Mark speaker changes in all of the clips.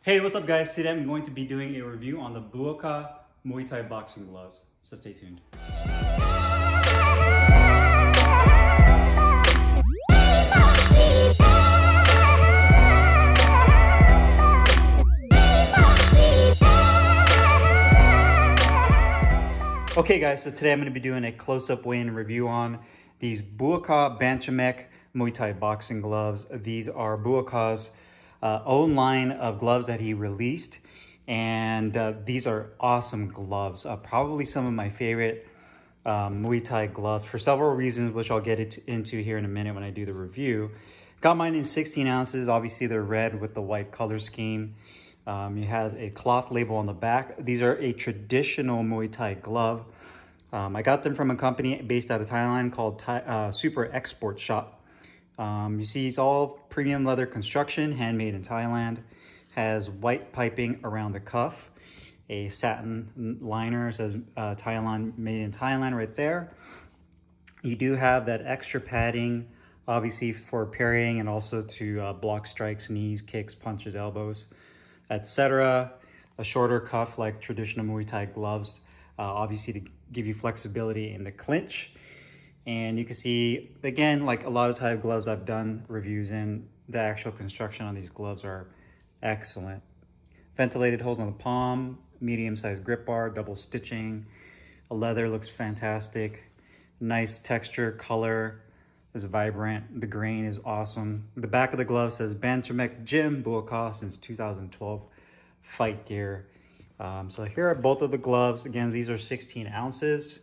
Speaker 1: Hey, what's up guys? Today I'm going to be doing a review on the Buakaw Muay Thai boxing gloves. So stay tuned. Okay guys, so today I'm going to be doing a close-up weigh-in review on these Buakaw Banchamek Muay Thai boxing gloves. These are Buakaw's own line of gloves that he released, and these are awesome gloves. Probably some of my favorite Muay Thai gloves for several reasons, which I'll get into here in a minute when I do the review. Got mine in 16 ounces. Obviously they're red with the white color scheme. It has a cloth label on the back. These are a traditional Muay Thai glove. I got them from a company based out of Thailand called Super Export Shop. You see it's all premium leather construction, handmade in Thailand. Has white piping around the cuff. A satin liner, says Thailand, made in Thailand right there. You do have that extra padding, obviously for parrying and also to block strikes, knees, kicks, punches, elbows, etc. A shorter cuff like traditional Muay Thai gloves, obviously to give you flexibility in the clinch. And you can see, again, like a lot of Thai gloves I've done reviews in, the actual construction on these gloves are excellent. Ventilated holes on the palm, medium-sized grip bar, double stitching. The leather looks fantastic. Nice texture, color is vibrant. The grain is awesome. The back of the glove says Banchamek Gym Buakaw since 2012 fight gear. So here are both of the gloves. Again, these are 16 ounces.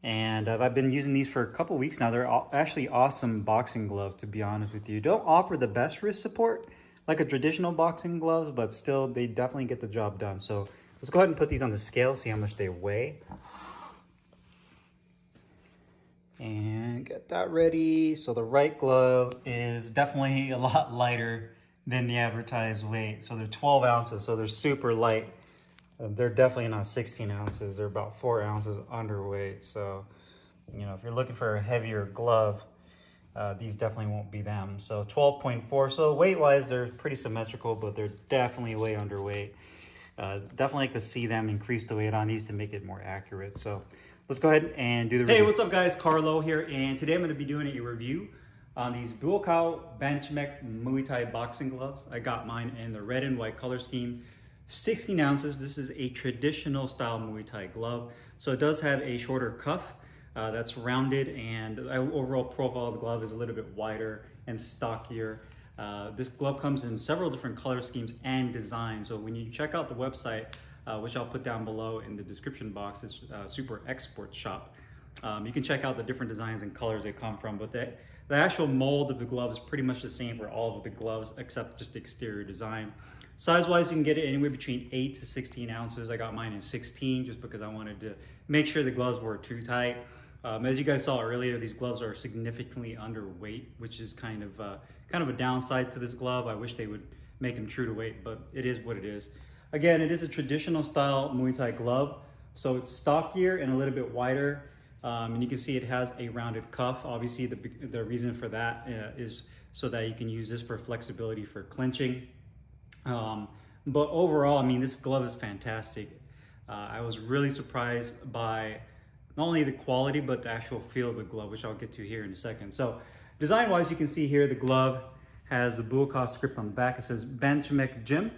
Speaker 1: And I've been using these for a couple weeks now. They're actually awesome boxing gloves, to be honest with you. Don't offer the best wrist support like a traditional boxing gloves, but still they definitely get the job done. So let's go ahead and put these on the scale, see how much they weigh. And get that ready. So the right glove is definitely a lot lighter than the advertised weight. So they're 12 ounces, so they're super light. They're definitely not 16 ounces. They're about 4 ounces underweight. So, you know, if you're looking for a heavier glove, these definitely won't be them. So 12.4. So weight-wise, they're pretty symmetrical, but they're definitely way underweight. Definitely like to see them increase the weight on these to make it more accurate. So let's go ahead and do the review. Hey, what's up guys? Carlo here, and today I'm going to be doing a review on these Buakaw Banchamek Muay Thai boxing gloves. I got mine in the red and white color scheme. 16 ounces. This is a traditional style Muay Thai glove. So it does have a shorter cuff that's rounded, and the overall profile of the glove is a little bit wider and stockier. This glove comes in several different color schemes and designs. So when you check out the website, which I'll put down below in the description box, it's Super Export Shop. You can check out the different designs and colors they come from, but the actual mold of the glove is pretty much the same for all of the gloves except just the exterior design. Size-wise, you can get it anywhere between 8 to 16 ounces. I got mine in 16 just because I wanted to make sure the gloves were too tight. As you guys saw earlier, these gloves are significantly underweight, which is kind of a downside to this glove. I wish they would make them true to weight, but it is what it is. Again, it is a traditional style Muay Thai glove, so it's stockier and a little bit wider. And you can see it has a rounded cuff. Obviously, the reason for that is so that you can use this for flexibility for clinching. But overall, I mean, this glove is fantastic. I was really surprised by not only the quality, but the actual feel of the glove, which I'll get to here in a second. So design-wise, you can see here the glove has the Buakaw script on the back. It says Banchamek Gym.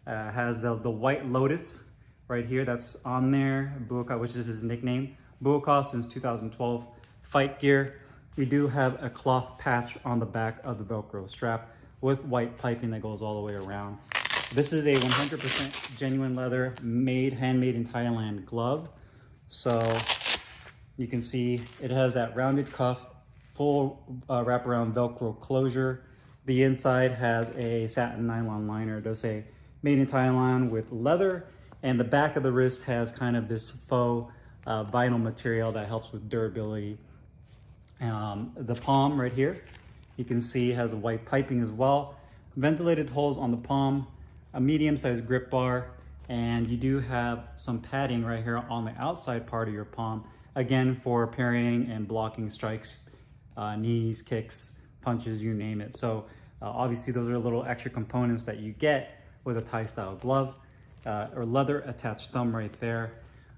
Speaker 1: Has the white lotus right here that's on there, Buakaw, which is his nickname. Buakaw since 2012 fight gear. We do have a cloth patch on the back of the Velcro strap with white piping that goes all the way around. This is a 100% genuine leather, handmade in Thailand glove. So you can see it has that rounded cuff, full wraparound Velcro closure. The inside has a satin nylon liner. It does say made in Thailand with leather, and the back of the wrist has kind of this faux vinyl material that helps with durability. The palm right here, you can see has a white piping as well. Ventilated holes on the palm, a medium-sized grip bar, and you do have some padding right here on the outside part of your palm, again for parrying and blocking strikes, knees, kicks, punches, you name it. So obviously those are little extra components that you get with a Thai style glove, or leather attached thumb right there.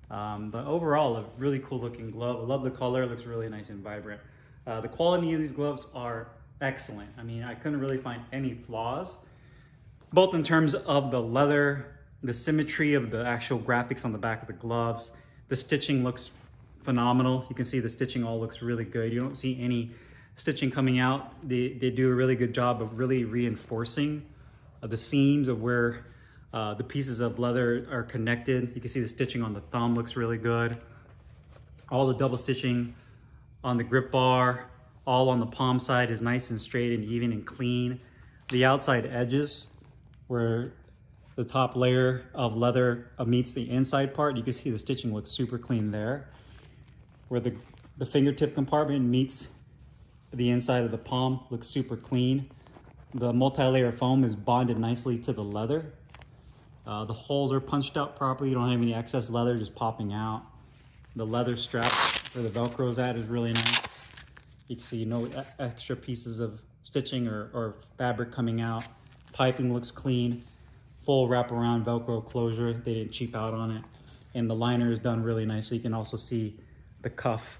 Speaker 1: But overall, a really cool looking glove. I love the color, it looks really nice and vibrant. The quality of these gloves are excellent. I mean, I couldn't really find any flaws, both in terms of the leather, the symmetry of the actual graphics on the back of the gloves. The stitching looks phenomenal. You can see the stitching all looks really good. You don't see any stitching coming out. They do a really good job of really reinforcing the seams of where the pieces of leather are connected. You can see the stitching on the thumb looks really good. All the double stitching on the grip bar, all on the palm side is nice and straight and even and clean. The outside edges where the top layer of leather meets the inside part, you can see the stitching looks super clean there. Where the fingertip compartment meets the inside of the palm looks super clean. The multi-layer foam is bonded nicely to the leather. The holes are punched out properly. You don't have any excess leather just popping out. The leather strap where the Velcro is at is really nice. You can see no extra pieces of stitching or fabric coming out. Piping looks clean. Full wraparound Velcro closure. They didn't cheap out on it. And the liner is done really nice. So you can also see the cuff.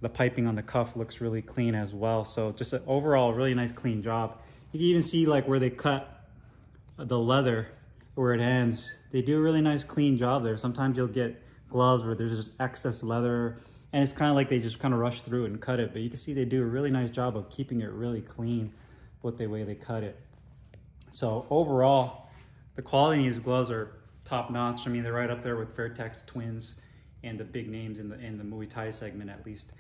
Speaker 1: The piping on the cuff looks really clean as well. So just an overall really nice clean job. You can even see like where they cut the leather, where it ends. They do a really nice clean job there. Sometimes you'll get gloves where there's just excess leather and it's kind of like they just kind of rush through it and cut it. But you can see they do a really nice job of keeping it really clean with the way they cut it. So overall, the quality of these gloves are top notch. I mean, they're right up there with Fairtex Twins and the big names in the Muay Thai segment at least.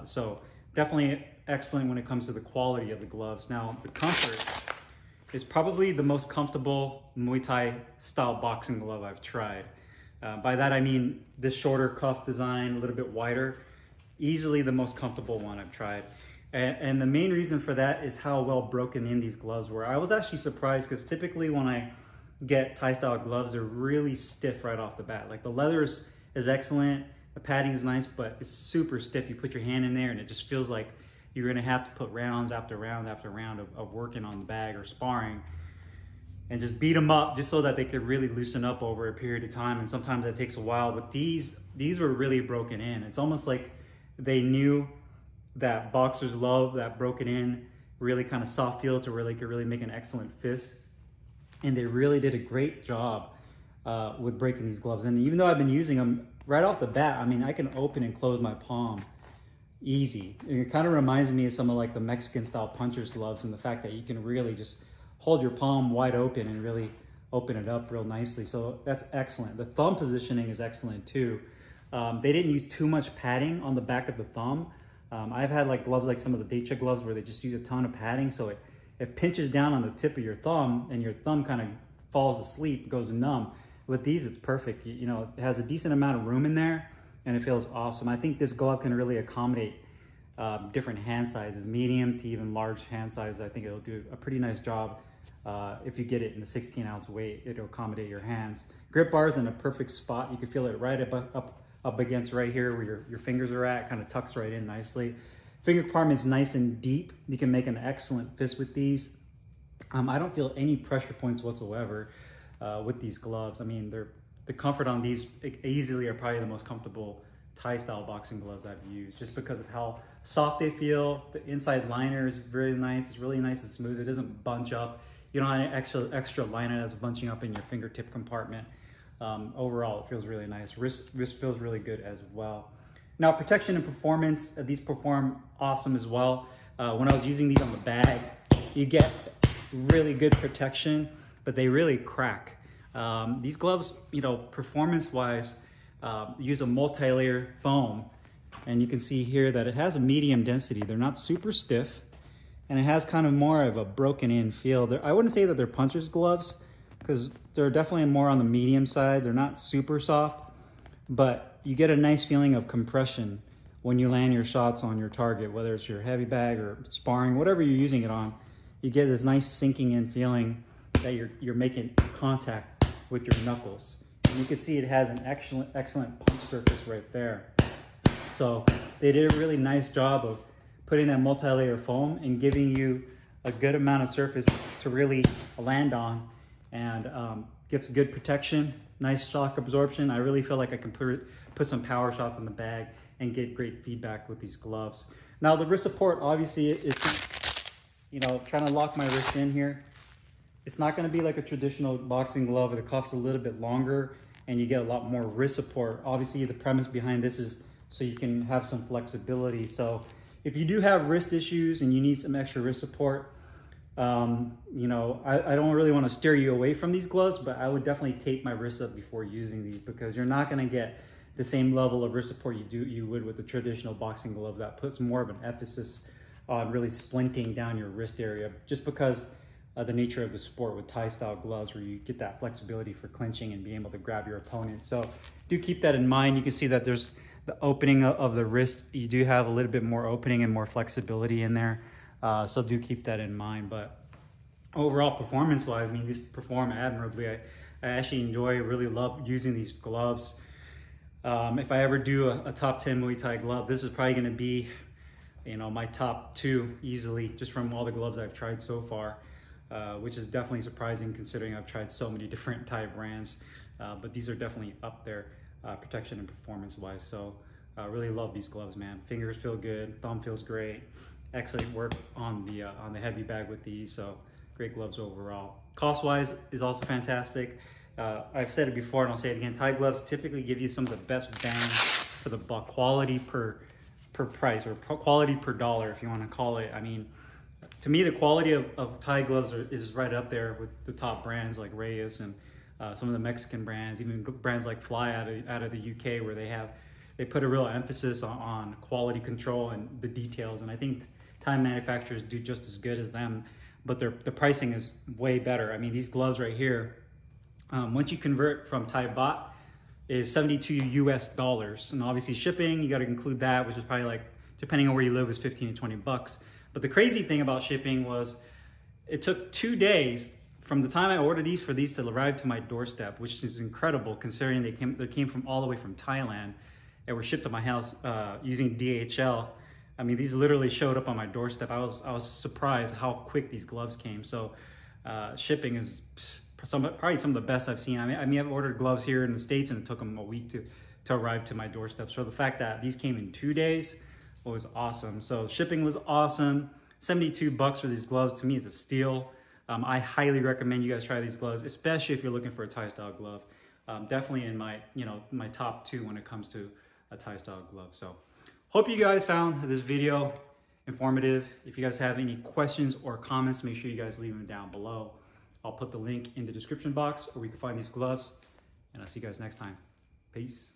Speaker 1: So definitely excellent when it comes to the quality of the gloves. Now, the comfort is probably the most comfortable Muay Thai style boxing glove I've tried. By that I mean this shorter cuff design, a little bit wider, easily the most comfortable one I've tried. And the main reason for that is how well broken in these gloves were. I was actually surprised because typically when I get Thai style gloves, they're really stiff right off the bat. Like the leather is excellent, the padding is nice, but it's super stiff. You put your hand in there and it just feels like you're gonna have to put rounds after round after round of working on the bag or sparring and just beat them up just so that they could really loosen up over a period of time. And sometimes that takes a while, but these were really broken in. It's almost like they knew that boxers love that broken in, really kind of soft feel to where they could really make an excellent fist. And they really did a great job with breaking these gloves. And even though I've been using them right off the bat, I mean, I can open and close my palm easy. It kind of reminds me of some of like the Mexican style puncher's gloves and the fact that you can really just hold your palm wide open and really open it up real nicely. So that's excellent. The thumb positioning is excellent too. They didn't use too much padding on the back of the thumb. I've had like gloves like some of the Dacha gloves where they just use a ton of padding, so it pinches down on the tip of your thumb and your thumb kind of falls asleep, goes numb. With these, it's perfect. You know, it has a decent amount of room in there and it feels awesome. I think this glove can really accommodate different hand sizes, medium to even large hand sizes. I think it'll do a pretty nice job. If you get it in the 16-ounce weight, it'll accommodate your hands. Grip bar's in a perfect spot. You can feel it right up against right here where your fingers are at, kind of tucks right in nicely. Finger compartment's nice and deep. You can make an excellent fist with these. I don't feel any pressure points whatsoever with these gloves. I mean, the comfort on these easily are probably the most comfortable Thai style boxing gloves I've used, just because of how soft they feel. The inside liner is very nice. It's really nice and smooth. It doesn't bunch up. You don't have any extra liner that's bunching up in your fingertip compartment. Overall, it feels really nice. Wrist feels really good as well. Now, protection and performance, these perform awesome as well. When I was using these on the bag, you get really good protection, but they really crack. These gloves, you know, performance-wise, use a multi-layer foam, and you can see here that it has a medium density. They're not super stiff, and it has kind of more of a broken-in feel. I wouldn't say that they're puncher's gloves, because they're definitely more on the medium side. They're not super soft, but you get a nice feeling of compression when you land your shots on your target, whether it's your heavy bag or sparring, whatever you're using it on. You get this nice sinking in feeling that you're making contact with your knuckles. And you can see it has an excellent punch surface right there. So they did a really nice job of putting that multi-layer foam and giving you a good amount of surface to really land on and gets good protection, nice shock absorption. I really feel like I can put some power shots in the bag and get great feedback with these gloves. Now the wrist support, obviously, is, you know, trying to lock my wrist in here. It's not going to be like a traditional boxing glove where the cuff's a little bit longer and you get a lot more wrist support. Obviously, the premise behind this is so you can have some flexibility. So if you do have wrist issues and you need some extra wrist support, you know, I don't really want to steer you away from these gloves, but I would definitely tape my wrists up before using these, because you're not going to get the same level of wrist support you would with the traditional boxing glove that puts more of an emphasis on really splinting down your wrist area, just because the nature of the sport with Thai style gloves, where you get that flexibility for clinching and being able to grab your opponent. So do keep that in mind. You can see that there's the opening of the wrist. You do have a little bit more opening and more flexibility in there. So do keep that in mind. But overall, performance wise, I mean, these perform admirably. I actually really love using these gloves. If I ever do a top 10 Muay Thai glove, this is probably going to be, you know, my top 2 easily, just from all the gloves I've tried so far. Which is definitely surprising considering I've tried so many different Thai brands, but these are definitely up there, protection and performance wise. So I really love these gloves, man. Fingers feel good, thumb feels great. Excellent work on the heavy bag with these, so great gloves overall. Cost wise is also fantastic. I've said it before and I'll say it again, Thai gloves typically give you some of the best bang for the buck, quality per price, or quality per dollar, if you want to call it. I mean, to me, the quality of Thai gloves is right up there with the top brands like Reyes and some of the Mexican brands, even brands like Fly out of the UK, where they put a real emphasis on quality control and the details. And I think Thai manufacturers do just as good as them, but the pricing is way better. I mean, these gloves right here, once you convert from Thai baht, is 72 US dollars. And obviously shipping, you got to include that, which is probably, like, depending on where you live, is 15 to 20 bucks. But the crazy thing about shipping was it took 2 days from the time I ordered these for these to arrive to my doorstep, which is incredible considering they came from all the way from Thailand and were shipped to my house using DHL. I mean, these literally showed up on my doorstep. I was surprised how quick these gloves came. So shipping is probably some of the best I've seen. I mean, I've ordered gloves here in the States and it took them a week to arrive to my doorstep. So the fact that these came in 2 days was awesome. So shipping was awesome. 72 bucks for these gloves, to me, is a steal. I highly recommend you guys try these gloves, especially if you're looking for a Thai style glove. Definitely in my top 2 when it comes to a Thai style glove. So hope you guys found this video informative. If you guys have any questions or comments, make sure you guys leave them down below. I'll put the link in the description box where we can find these gloves, and I'll see you guys next time. Peace.